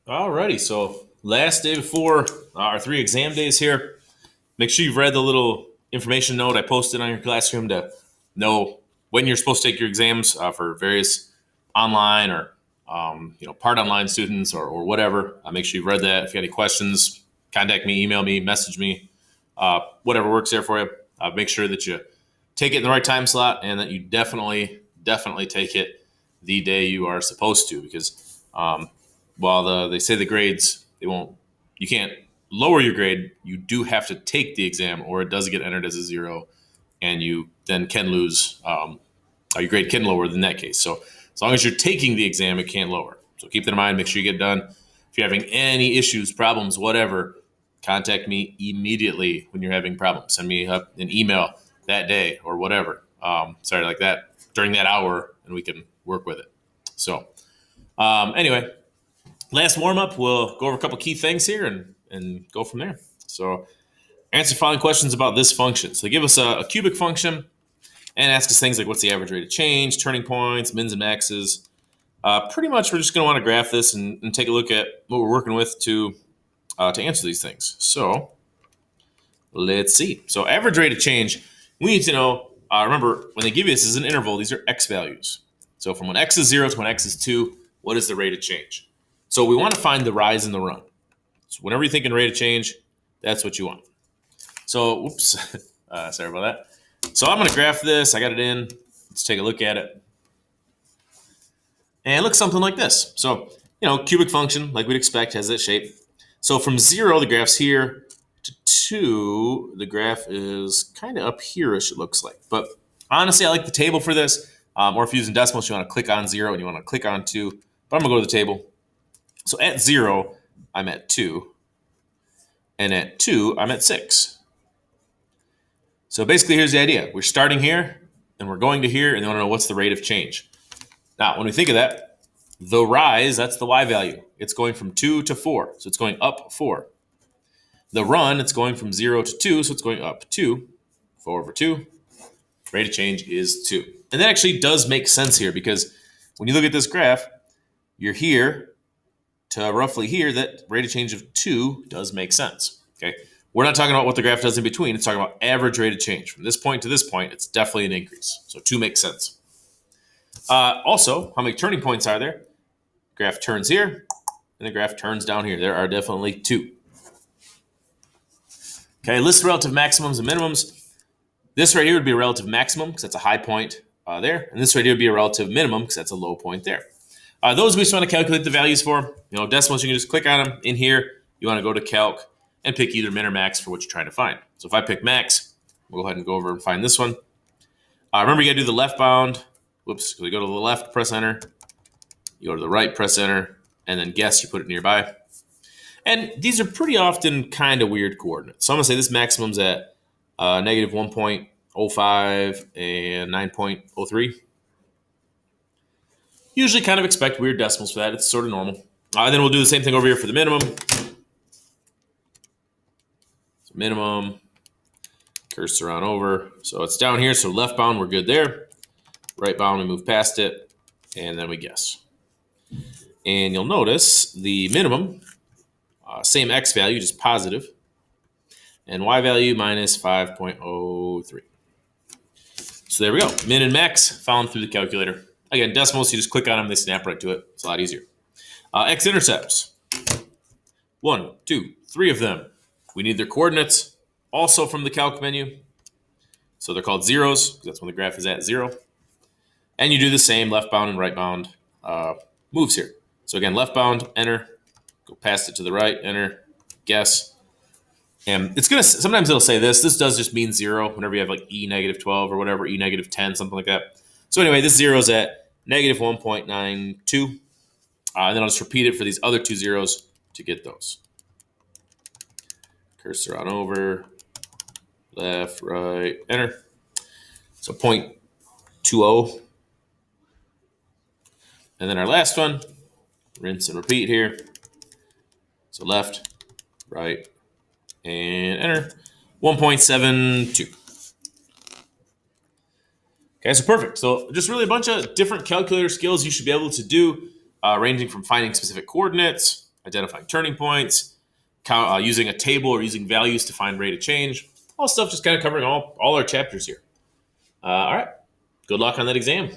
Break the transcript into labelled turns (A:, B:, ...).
A: Alrighty, so last day before our 3 exam days here. Make sure you've read the little information note I posted on your classroom to know when you're supposed to take your exams for various online or part online students or whatever. Make sure you've read that. If you have any questions, contact me, email me, message me, whatever works there for you. Make sure that you take it in the right time slot and that you definitely take it the day you are supposed to because while they say the grades, you can't lower your grade. You do have to take the exam, or it does get entered as a zero, and you then can lose. Your grade can lower in that case. So as long as you're taking the exam, it can't lower. So keep that in mind. Make sure you get it done. If you're having any issues, problems, whatever, contact me immediately when you're having problems. Send me an email that day or whatever. Like that during that hour, and we can work with it. So anyway, last warm up, we'll go over a couple key things here and go from there. So, answer following questions about this function. So, they give us a cubic function and ask us things like what's the average rate of change, turning points, mins and maxes. Pretty much, we're just going to want to graph this and take a look at what we're working with to answer these things. So, let's see. So, average rate of change, we need to know. Remember, when they give you this as an interval, these are x values. So, from when x is 0 to when x is 2, what is the rate of change? So we want to find the rise and the run. So whenever you're thinking rate of change, that's what you want. So, whoops, sorry about that. So I'm going to graph this. I got it in. Let's take a look at it. And it looks something like this. So, cubic function, like we'd expect, has that shape. So from 0, the graph's here, to 2, the graph is kind of up here-ish, it looks like. But honestly, I like the table for this. Or if you're using decimals, you want to click on 0 and you want to click on 2. But I'm going to go to the table. So at 0, I'm at 2. And at 2, I'm at 6. So basically, here's the idea. We're starting here, and we're going to here, and they want to know what's the rate of change. Now, when we think of that, the rise, that's the y value. It's going from 2 to 4, so it's going up 4. The run, it's going from 0 to 2, so it's going up 2. 4 over 2. Rate of change is 2. And that actually does make sense here, because when you look at this graph, you're here to roughly here, that rate of change of 2 does make sense. Okay, we're not talking about what the graph does in between. It's talking about average rate of change. From this point to this point, it's definitely an increase. So 2 makes sense. Also, how many turning points are there? Graph turns here, and the graph turns down here. There are definitely 2. Okay, list relative maximums and minimums. This right here would be a relative maximum because that's a high point there, and this right here would be a relative minimum because that's a low point there. Those we just want to calculate the values for. Decimals, you can just click on them. In here, you want to go to calc and pick either min or max for what you're trying to find. So if I pick max, we'll go ahead and go over and find this one. Remember, you got to do the left bound. Whoops, so we go to the left, press enter. You go to the right, press enter, and then guess, you put it nearby. And these are pretty often kind of weird coordinates. So I'm going to say this maximum's at negative 1.05 and 9.03. Usually kind of expect weird decimals for that. It's sort of normal. Then we'll do the same thing over here for the minimum. So minimum, cursor on over. So it's down here. So left bound, we're good there. Right bound, we move past it. And then we guess. And you'll notice the minimum, same x value, just positive. And y value minus 5.03. So there we go. Min and max found through the calculator. Again, decimals, you just click on them, they snap right to it. It's a lot easier. X-intercepts. 1, 2, 3 of them. We need their coordinates, also from the calc menu. So they're called zeros, because that's when the graph is at 0. And you do the same left bound and right bound moves here. So again, left bound, enter. Go past it to the right, enter, guess. And it's going to, sometimes it'll say this. This does just mean 0 whenever you have like E negative 12 or whatever, E negative 10, something like that. So anyway, this 0 is at negative 1.92. And then I'll just repeat it for these other 2 zeros to get those. Cursor on over, left, right, enter. So 0.20. And then our last one, rinse and repeat here. So left, right, and enter. 1.72. Okay, so perfect. So just really a bunch of different calculator skills you should be able to do, ranging from finding specific coordinates, identifying turning points, using a table or using values to find rate of change. All stuff just kind of covering all our chapters here. All right. Good luck on that exam.